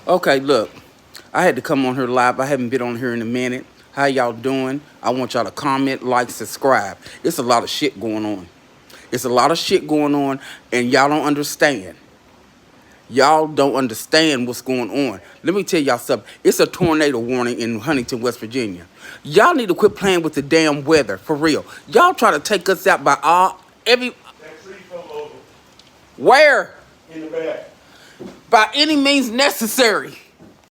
Okay, look, I had to come on here live. I haven't been on here in a minute. How y'all doing? I want y'all to comment, like, subscribe. It's a lot of shit going on. It's a lot of shit going on, and y'all don't understand. Y'all don't understand what's going on. Let me tell y'all something. It's a tornado warning in Huntington, West Virginia. Y'all need to quit playing with the damn weather, for real. Y'all try to take us out by every... That tree fell over. Where? In the back. By any means necessary.